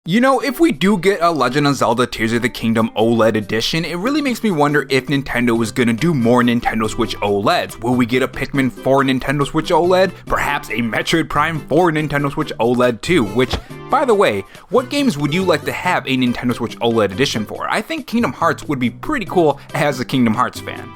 You know, if we do get a Legend of Zelda Tears of the Kingdom OLED edition, it really makes me wonder if Nintendo is gonna do more Nintendo Switch OLEDs. Will we get a Pikmin for Nintendo Switch OLED? Perhaps a Metroid Prime for Nintendo Switch OLED too, which, by the way, what games would you like to have a Nintendo Switch OLED edition for? I think Kingdom Hearts would be pretty cool as a Kingdom Hearts fan.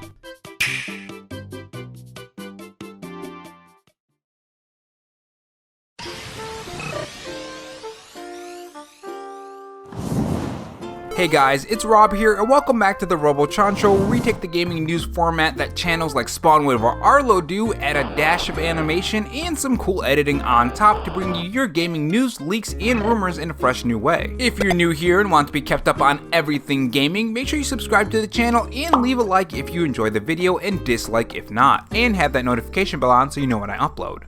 Hey guys, it's Rob here, and welcome back to the Robo Show, where we take the gaming news format that channels like Spawnwave or Arlo do, add a dash of animation and some cool editing on top to bring you your gaming news, leaks, and rumors in a fresh new way. If you're new here and want to be kept up on everything gaming, make sure you subscribe to the channel and leave a like if you enjoy the video and dislike if not, and have that notification bell on so you know when I upload.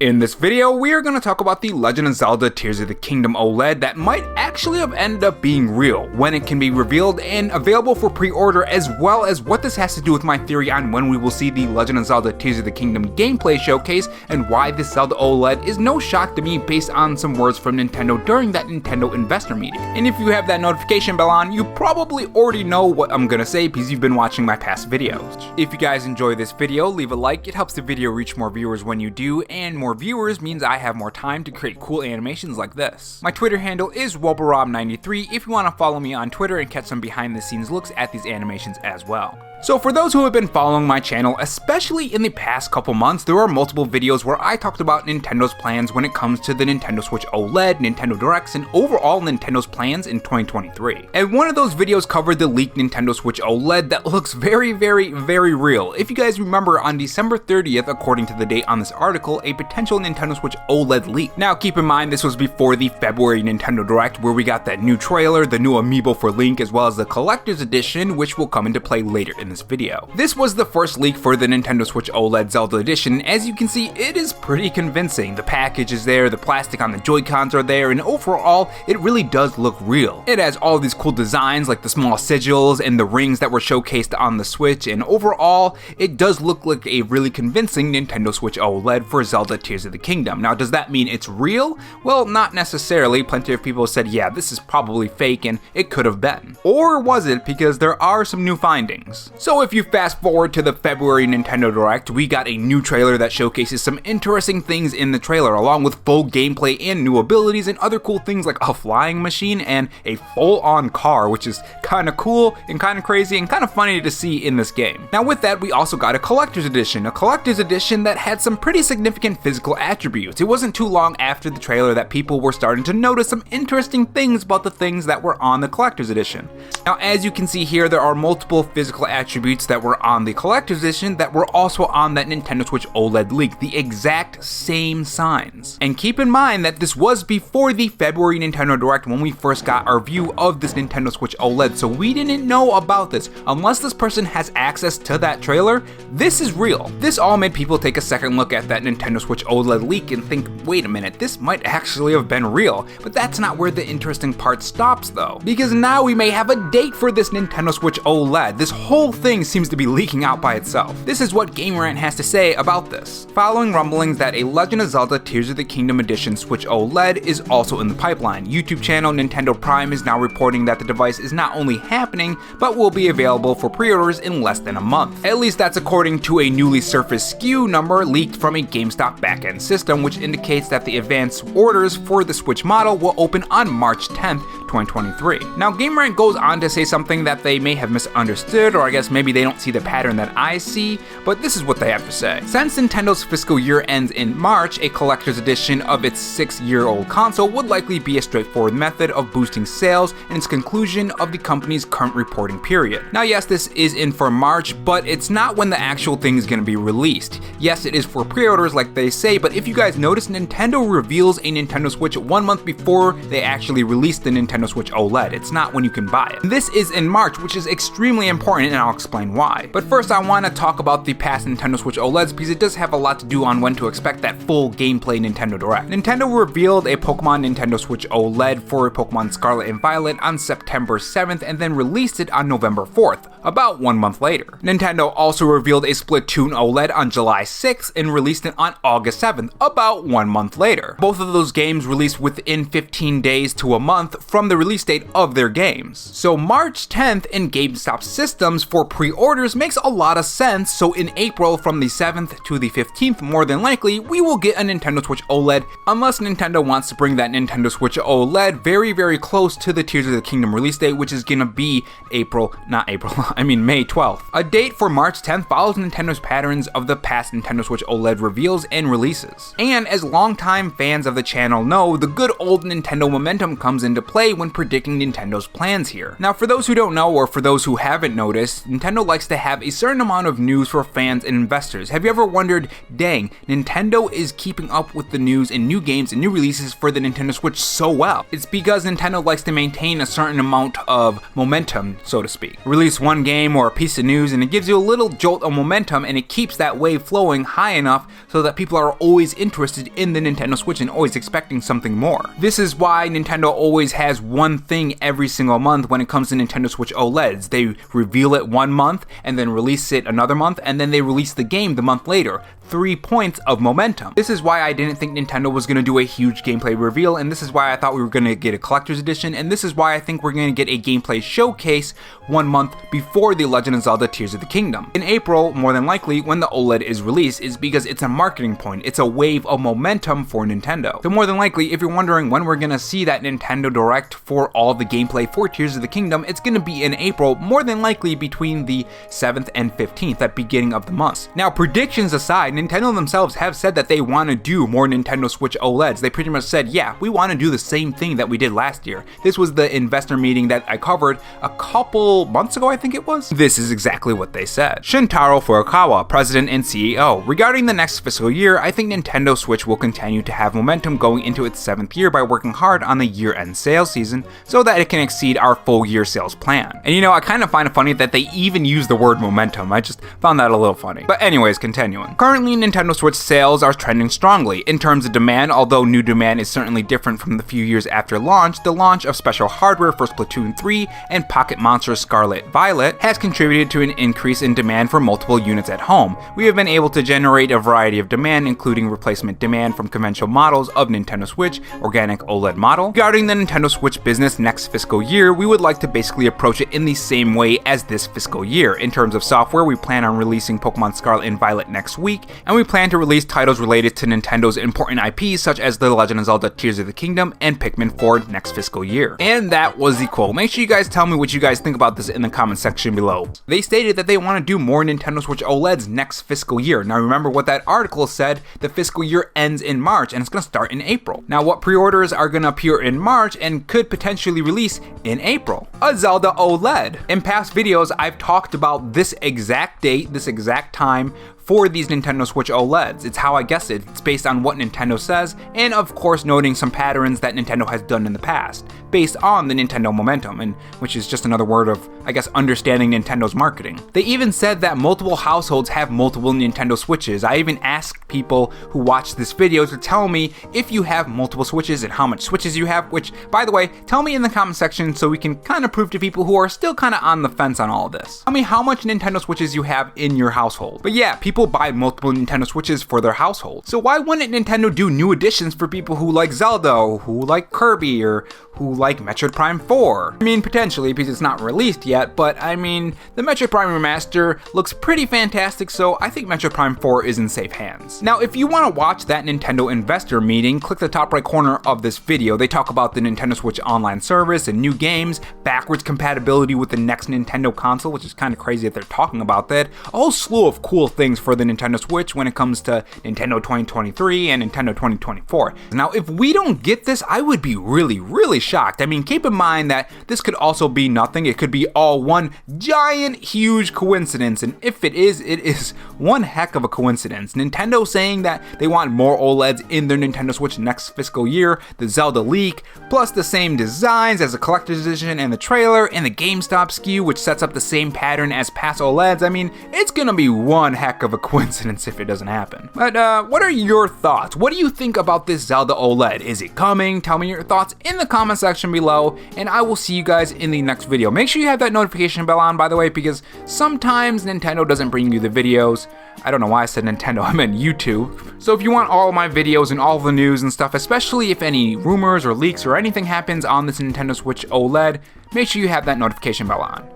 In this video, we are going to talk about the Legend of Zelda Tears of the Kingdom OLED that might actually have ended up being real, when it can be revealed and available for pre-order, as well as what this has to do with my theory on when we will see the Legend of Zelda Tears of the Kingdom gameplay showcase, and why this Zelda OLED is no shock to me based on some words from Nintendo during that Nintendo investor meeting. And if you have that notification bell on, you probably already know what I'm going to say because you've been watching my past videos. If you guys enjoy this video, leave a like, it helps the video reach more viewers when you do, and more viewers means I have more time to create cool animations like this. My Twitter handle is WoboRob93 if you want to follow me on Twitter and catch some behind the scenes looks at these animations as well. So for those who have been following my channel, especially in the past couple months, there are multiple videos where I talked about Nintendo's plans when it comes to the Nintendo Switch OLED, Nintendo Directs, and overall Nintendo's plans in 2023. And one of those videos covered the leaked Nintendo Switch OLED that looks very real. If you guys remember, on December 30th, according to the date on this article, a potential Nintendo Switch OLED leak. Now keep in mind, this was before the February Nintendo Direct, where we got that new trailer, the new amiibo for Link, as well as the collector's edition, which will come into play later in this video. This was the first leak for the Nintendo Switch OLED Zelda edition. As you can see, it is pretty convincing. The package is there, the plastic on the Joy-Cons are there, and overall, it really does look real. It has all these cool designs like the small sigils and the rings that were showcased on the Switch, and overall, it does look like a really convincing Nintendo Switch OLED for Zelda Tears of the Kingdom. Now, does that mean it's real? Well, not necessarily. Plenty of people said, yeah, this is probably fake, and it could have been. Or was it? Because there are some new findings. So if you fast forward to the February Nintendo Direct, we got a new trailer that showcases some interesting things in the trailer, along with full gameplay and new abilities and other cool things like a flying machine and a full-on car, which is kind of cool and kind of crazy and kind of funny to see in this game. Now with that, we also got a collector's edition that had some pretty significant physical attributes. It wasn't too long after the trailer that people were starting to notice some interesting things about the things that were on the collector's edition. Now as you can see here, there are multiple physical attributes that were on the collector's edition that were also on that Nintendo Switch OLED leak, the exact same signs. And keep in mind that this was before the February Nintendo Direct when we first got our view of this Nintendo Switch OLED, so we didn't know about this. Unless this person has access to that trailer, this is real. This all made people take a second look at that Nintendo Switch OLED leak and think, wait a minute, this might actually have been real. But that's not where the interesting part stops though, because now we may have a date for this Nintendo Switch OLED. This whole thing seems to be leaking out by itself. This is what GameRant has to say about this. Following rumblings that a Legend of Zelda Tears of the Kingdom Edition Switch OLED is also in the pipeline, YouTube channel Nintendo Prime is now reporting that the device is not only happening, but will be available for pre-orders in less than a month. At least that's according to a newly surfaced SKU number leaked from a GameStop backend system, which indicates that the advanced orders for the Switch model will open on March 10th, 2023. Now GameRant goes on to say something that they may have misunderstood, or I guess maybe they don't see the pattern that I see, but this is what they have to say. Since Nintendo's fiscal year ends in March, a collector's edition of its 6-year-old console would likely be a straightforward method of boosting sales and its conclusion of the company's current reporting period. Now yes, this is in for March, but it's not when the actual thing is going to be released. Yes, it is for pre-orders like they say, but if you guys notice, Nintendo reveals a Nintendo Switch 1 month before they actually release the Nintendo Nintendo Switch OLED. It's not when you can buy it. This is in March, which is extremely important, and I'll explain why. But first, I want to talk about the past Nintendo Switch OLEDs because it does have a lot to do on when to expect that full gameplay Nintendo Direct. Nintendo revealed a Pokemon Nintendo Switch OLED for Pokemon Scarlet and Violet on September 7th and then released it on November 4th, about 1 month later. Nintendo also revealed a Splatoon OLED on July 6th and released it on August 7th, about 1 month later. Both of those games released within 15 days to a month from the release date of their games. So March 10th in GameStop systems for pre-orders makes a lot of sense, so in April from the 7th to the 15th, more than likely, we will get a Nintendo Switch OLED, unless Nintendo wants to bring that Nintendo Switch OLED very close to the Tears of the Kingdom release date, which is gonna be May 12th. A date for March 10th follows Nintendo's patterns of the past Nintendo Switch OLED reveals and releases. And as longtime fans of the channel know, the good old Nintendo momentum comes into play when predicting Nintendo's plans here. Now, for those who don't know, or for those who haven't noticed, Nintendo likes to have a certain amount of news for fans and investors. Have you ever wondered, dang, Nintendo is keeping up with the news and new games and new releases for the Nintendo Switch so well? It's because Nintendo likes to maintain a certain amount of momentum, so to speak. Release one game or a piece of news and it gives you a little jolt of momentum, and it keeps that wave flowing high enough so that people are always interested in the Nintendo Switch and always expecting something more. This is why Nintendo always has one thing every single month when it comes to Nintendo Switch OLEDs. They reveal it 1 month and then release it another month, and then they release the game the month later. 3 points of momentum. This is why I didn't think Nintendo was going to do a huge gameplay reveal, and this is why I thought we were going to get a collector's edition, and this is why I think we're going to get a gameplay showcase 1 month before The Legend of Zelda Tears of the Kingdom. In April, more than likely, when the OLED is released, is because it's a marketing point. It's a wave of momentum for Nintendo. So more than likely, if you're wondering when we're going to see that Nintendo Direct for all the gameplay for Tears of the Kingdom, it's going to be in April, more than likely between the 7th and 15th, at beginning of the month. Now, predictions aside, Nintendo themselves have said that they want to do more Nintendo Switch OLEDs. They pretty much said, yeah, we want to do the same thing that we did last year. This was the investor meeting that I covered a couple months ago, I think it was. This is exactly what they said. Shintaro Furukawa, president and CEO. Regarding the next fiscal year, I think Nintendo Switch will continue to have momentum going into its 7th year by working hard on the year-end sales season so that it can exceed our full year sales plan. And you know, I kind of find it funny that they even use the word momentum. I just found that a little funny. But anyways, continuing. Currently, Nintendo Switch sales are trending strongly. In terms of demand, although new demand is certainly different from the few years after launch, the launch of special hardware for Splatoon 3 and Pocket Monsters Scarlet Violet has contributed to an increase in demand for multiple units at home. We have been able to generate a variety of demand, including replacement demand from conventional models of Nintendo Switch, organic OLED model. Regarding the Nintendo Switch business next fiscal year, we would like to basically approach it in the same way as this fiscal year. In terms of software, we plan on releasing Pokemon Scarlet and Violet next week, and we plan to release titles related to Nintendo's important IPs such as The Legend of Zelda Tears of the Kingdom and Pikmin 4 next fiscal year. And that was the quote. Make sure you guys tell me what you guys think about this in the comment section below. They stated that they want to do more Nintendo Switch OLEDs next fiscal year. Now remember what that article said, the fiscal year ends in March and it's going to start in April. Now what pre-orders are going to appear in March and could potentially release in April? A Zelda OLED. In past videos, I've talked about this exact date, this exact time, for these Nintendo Switch OLEDs. It's how I guess it. It's based on what Nintendo says, and of course noting some patterns that Nintendo has done in the past, based on the Nintendo momentum, and which is just another word of, I guess, understanding Nintendo's marketing. They even said that multiple households have multiple Nintendo Switches. I even asked people who watched this video to tell me if you have multiple Switches and how much Switches you have, which, by the way, tell me in the comment section so we can kind of prove to people who are still kind of on the fence on all of this. Tell me how much Nintendo Switches you have in your household. But yeah, people buy multiple Nintendo Switches for their household. So why wouldn't Nintendo do new editions for people who like Zelda, who like Kirby, or who like Metroid Prime 4? I mean, potentially, because it's not released yet, but I mean, the Metroid Prime Remaster looks pretty fantastic, so I think Metroid Prime 4 is in safe hands. Now, if you want to watch that Nintendo investor meeting, click the top right corner of this video. They talk about the Nintendo Switch online service and new games, backwards compatibility with the next Nintendo console, which is kind of crazy that they're talking about that, a whole slew of cool things for for the Nintendo Switch when it comes to Nintendo 2023 and Nintendo 2024. Now, if we don't get this, I would be really shocked. I mean, keep in mind that this could also be nothing. It could be all one giant, huge coincidence, and if it is one heck of a coincidence. Nintendo saying that they want more OLEDs in their Nintendo Switch next fiscal year, the Zelda leak, plus the same designs as the collector's edition and the trailer, and the GameStop SKU, which sets up the same pattern as past OLEDs. I mean, it's gonna be one heck of a coincidence if it doesn't happen. But what are your thoughts? What do you think about this Zelda OLED? Is it coming? Tell me your thoughts in the comment section below, and I will see you guys in the next video. Make sure you have that notification bell on, by the way, because sometimes Nintendo doesn't bring you the videos. I don't know why I said Nintendo, I meant YouTube. So if you want all of my videos and all the news and stuff, especially if any rumors or leaks or anything happens on this Nintendo Switch OLED, make sure you have that notification bell on.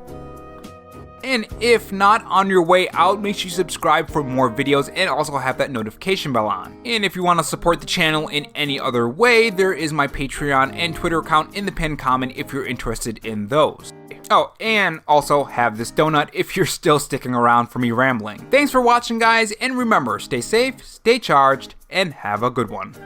And if not, on your way out, make sure you subscribe for more videos and also have that notification bell on. And if you want to support the channel in any other way, there is my Patreon and Twitter account in the pinned comment if you're interested in those. Oh, and also have this donut if you're still sticking around for me rambling. Thanks for watching, guys, and remember, stay safe, stay charged, and have a good one.